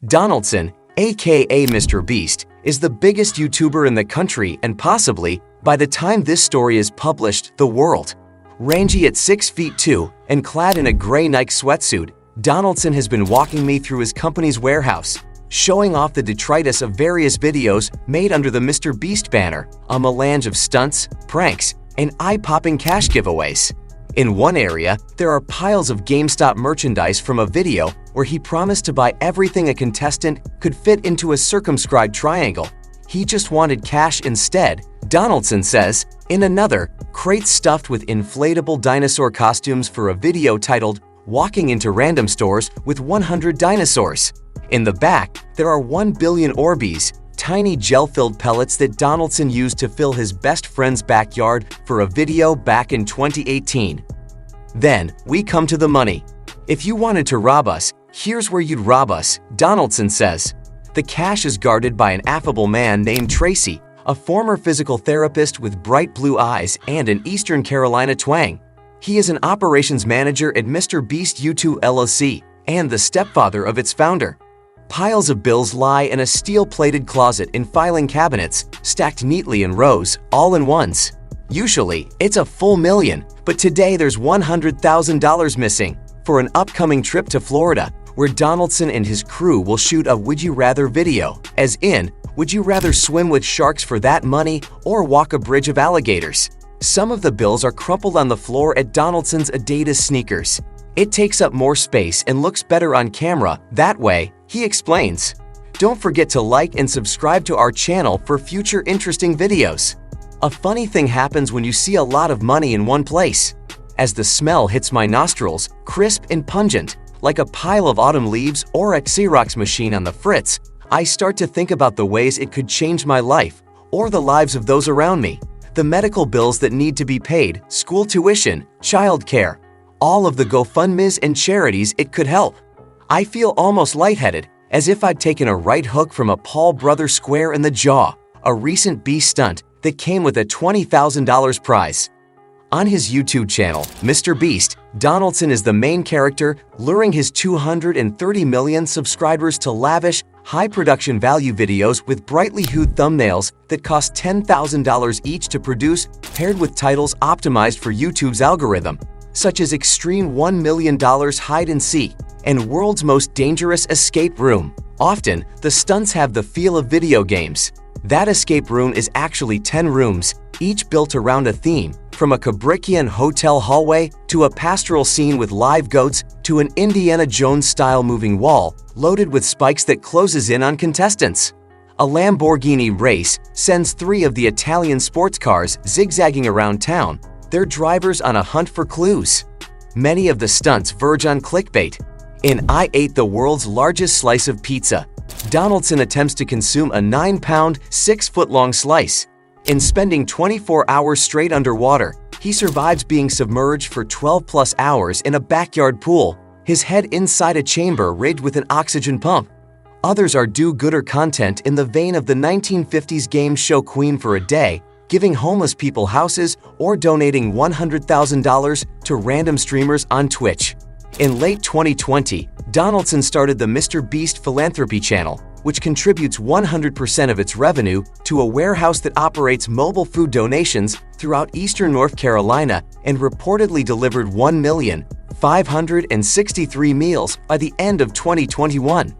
Donaldson, aka MrBeast, is the biggest YouTuber in the country and possibly, by the time this story is published, the world. Rangy at 6 feet 2 and clad in a gray Nike sweatsuit, Donaldson has been walking me through his company's warehouse, showing off the detritus of various videos made under the MrBeast banner, a melange of stunts, pranks, and eye-popping cash giveaways. In one area, there are piles of GameStop merchandise from a video where he promised to buy everything a contestant could fit into a circumscribed triangle. He just wanted cash instead, Donaldson says. In another, crates stuffed with inflatable dinosaur costumes for a video titled "Walking into Random Stores with 100 Dinosaurs." In the back, there are 1 billion Orbeez, tiny gel-filled pellets that Donaldson used to fill his best friend's backyard for a video back in 2018. Then, we come to the money. If you wanted to rob us, here's where you'd rob us, Donaldson says. The cash is guarded by an affable man named Tracy, a former physical therapist with bright blue eyes and an Eastern Carolina twang. He is an operations manager at MrBeast U2 LLC and the stepfather of its founder. Piles of bills lie in a steel-plated closet in filing cabinets, stacked neatly in rows, all in ones. Usually, it's a full million, but today there's $100,000 missing for an upcoming trip to Florida, where Donaldson and his crew will shoot a Would You Rather video, as in, would you rather swim with sharks for that money or walk a bridge of alligators? Some of the bills are crumpled on the floor at Donaldson's Adidas sneakers. It takes up more space and looks better on camera that way, he explains. Don't forget to like and subscribe to our channel for future interesting videos. A funny thing happens when you see a lot of money in one place. As the smell hits my nostrils, crisp and pungent, like a pile of autumn leaves or a Xerox machine on the fritz, I start to think about the ways it could change my life or the lives of those around me. The medical bills that need to be paid, school tuition, childcare, all of the GoFundMes and charities it could help. I feel almost lightheaded, as if I'd taken a right hook from a Paul Brother square in the jaw, a recent Beast stunt that came with a $20,000 prize. On his YouTube channel, MrBeast, Donaldson is the main character, luring his 230 million subscribers to lavish, high-production value videos with brightly hued thumbnails that cost $10,000 each to produce, paired with titles optimized for YouTube's algorithm, such as Extreme $1 Million Hide and Seek and World's Most Dangerous Escape Room. Often, the stunts have the feel of video games. That escape room is actually 10 rooms, each built around a theme, from a Kubrickian hotel hallway to a pastoral scene with live goats to an Indiana Jones-style moving wall loaded with spikes that closes in on contestants. A Lamborghini race sends 3 of the Italian sports cars zigzagging around town, their drivers on a hunt for clues. Many of the stunts verge on clickbait. In I Ate the World's Largest Slice of Pizza, Donaldson attempts to consume a 9-pound, 6-foot-long slice. In spending 24 hours straight underwater, he survives being submerged for 12+ hours in a backyard pool, his head inside a chamber rigged with an oxygen pump. Others are do-gooder content in the vein of the 1950s game show Queen for a Day, giving homeless people houses or donating $100,000 to random streamers on Twitch. In late 2020, Donaldson started the MrBeast Philanthropy channel, which contributes 100% of its revenue to a warehouse that operates mobile food donations throughout eastern North Carolina and reportedly delivered 1,563 meals by the end of 2021.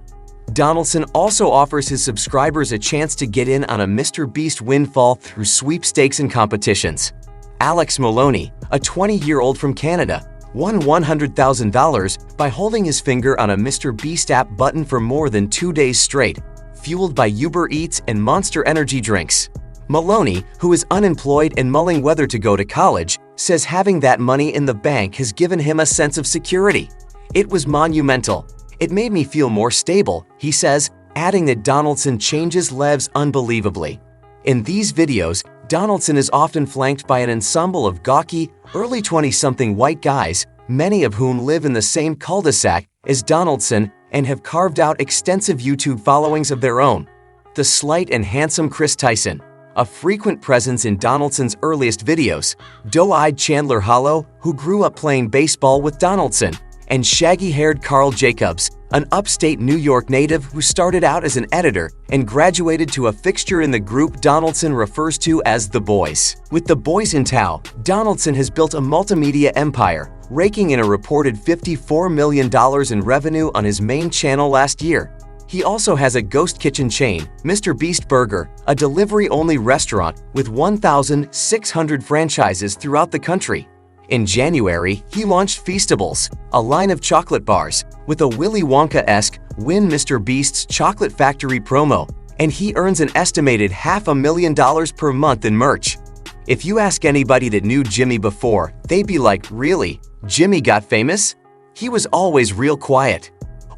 Donaldson also offers his subscribers a chance to get in on a MrBeast windfall through sweepstakes and competitions. Alex Maloney, a 20-year-old from Canada, won $100,000 by holding his finger on a MrBeast app button for more than 2 days straight, fueled by Uber Eats and Monster energy drinks. Maloney, who is unemployed and mulling whether to go to college, says having that money in the bank has given him a sense of security. It was monumental. It made me feel more stable, he says, adding that Donaldson changes lives unbelievably. In these videos, Donaldson is often flanked by an ensemble of gawky, early 20-something white guys, many of whom live in the same cul-de-sac as Donaldson and have carved out extensive YouTube followings of their own. The slight and handsome Chris Tyson, a frequent presence in Donaldson's earliest videos, doe-eyed Chandler Hollow, who grew up playing baseball with Donaldson, and shaggy-haired Carl Jacobs, an upstate New York native who started out as an editor and graduated to a fixture in the group Donaldson refers to as The Boys. With The Boys in tow, Donaldson has built a multimedia empire, raking in a reported $54 million in revenue on his main channel last year. He also has a ghost kitchen chain, MrBeast Burger, a delivery-only restaurant with 1,600 franchises throughout the country. In January, he launched Feastables, a line of chocolate bars, with a Willy Wonka-esque Win MrBeast's Chocolate Factory promo, and he earns an estimated $500,000 per month in merch. If you ask anybody that knew Jimmy before, they'd be like, really? Jimmy got famous? He was always real quiet.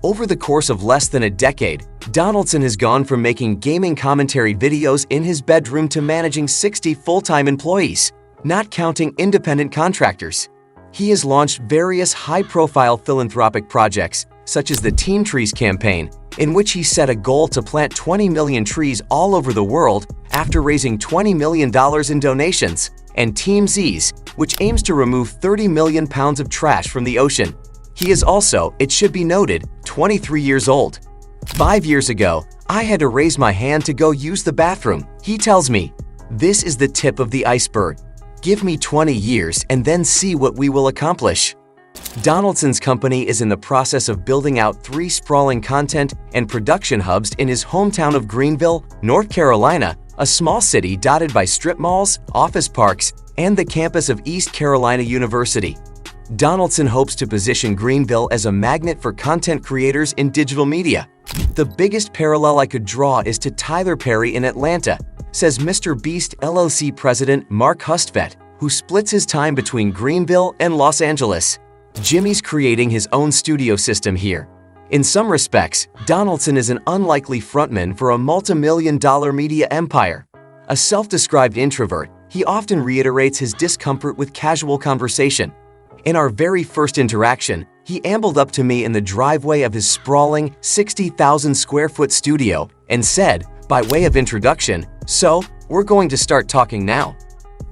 Over the course of less than a decade, Donaldson has gone from making gaming commentary videos in his bedroom to managing 60 full-time employees, not counting independent contractors. He has launched various high-profile philanthropic projects, such as the Teen Trees campaign, in which he set a goal to plant 20 million trees all over the world after raising $20 million in donations, and Team Z's, which aims to remove 30 million pounds of trash from the ocean. He is also, it should be noted, 23 years old. 5 years ago, I had to raise my hand to go use the bathroom. He tells me, "This is the tip of the iceberg. Give me 20 years and then see what we will accomplish." Donaldson's company is in the process of building out 3 sprawling content and production hubs in his hometown of Greenville, North Carolina, a small city dotted by strip malls, office parks, and the campus of East Carolina University. Donaldson hopes to position Greenville as a magnet for content creators in digital media. "The biggest parallel I could draw is to Tyler Perry in Atlanta," says MrBeast LLC president Mark Hustvedt, who splits his time between Greenville and Los Angeles. Jimmy's creating his own studio system here. In some respects, Donaldson is an unlikely frontman for a multi-million-dollar media empire. A self-described introvert, he often reiterates his discomfort with casual conversation. In our very first interaction, he ambled up to me in the driveway of his sprawling 60,000-square-foot studio and said, by way of introduction, "So, we're going to start talking now."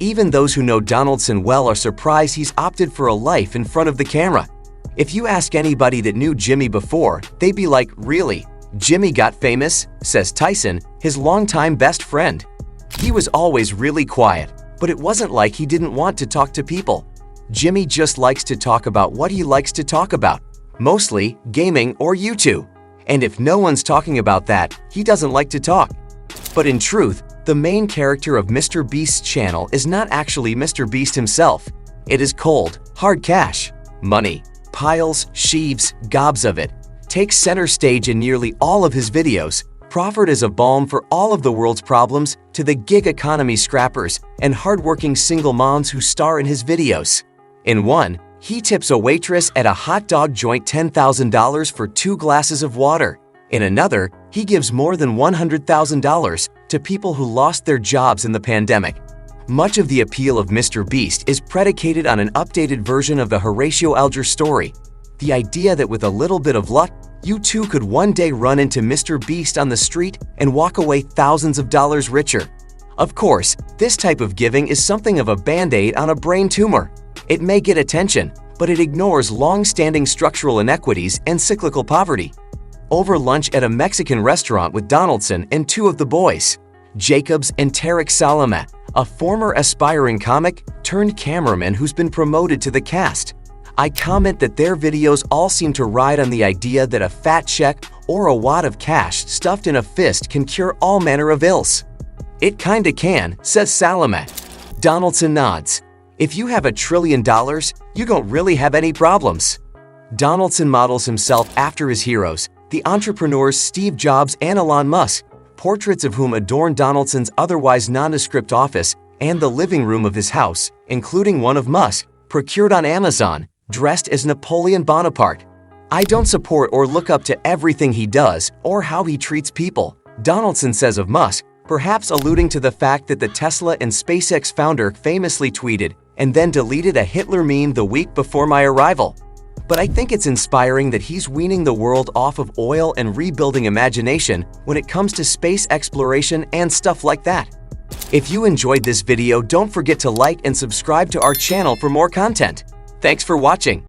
Even those who know Donaldson well are surprised he's opted for a life in front of the camera. If you ask anybody that knew Jimmy before, they'd be like, "Really? Jimmy got famous?" says Tyson, his longtime best friend. He was always really quiet, but it wasn't like he didn't want to talk to people. Jimmy just likes to talk about what he likes to talk about, mostly gaming or YouTube. And if no one's talking about that, he doesn't like to talk. But in truth, the main character of MrBeast's channel is not actually MrBeast himself. It is cold, hard cash, money, piles, sheaves, gobs of it, takes center stage in nearly all of his videos, proffered as a balm for all of the world's problems to the gig economy scrappers and hardworking single moms who star in his videos. In one, he tips a waitress at a hot dog joint $10,000 for 2 glasses of water. In another, he gives more than $100,000 to people who lost their jobs in the pandemic. Much of the appeal of MrBeast is predicated on an updated version of the Horatio Alger story. The idea that with a little bit of luck, you too could one day run into MrBeast on the street and walk away thousands of dollars richer. Of course, this type of giving is something of a band-aid on a brain tumor. It may get attention, but it ignores long-standing structural inequities and cyclical poverty. Over lunch at a Mexican restaurant with Donaldson and 2 of the boys, Jacobs and Tarek Salamat, a former aspiring comic turned cameraman who's been promoted to the cast, I comment that their videos all seem to ride on the idea that a fat check or a wad of cash stuffed in a fist can cure all manner of ills. "It kinda can," says Salamat. Donaldson nods. "If you have $1 trillion, you don't really have any problems." Donaldson models himself after his heroes, the entrepreneurs Steve Jobs and Elon Musk, portraits of whom adorn Donaldson's otherwise nondescript office and the living room of his house, including one of Musk, procured on Amazon, dressed as Napoleon Bonaparte. "I don't support or look up to everything he does or how he treats people," Donaldson says of Musk, perhaps alluding to the fact that the Tesla and SpaceX founder famously tweeted, "and then deleted a Hitler meme the week before my arrival." But I think it's inspiring that he's weaning the world off of oil and rebuilding imagination when it comes to space exploration and stuff like that. If you enjoyed this video, don't forget to like and subscribe to our channel for more content. Thanks for watching.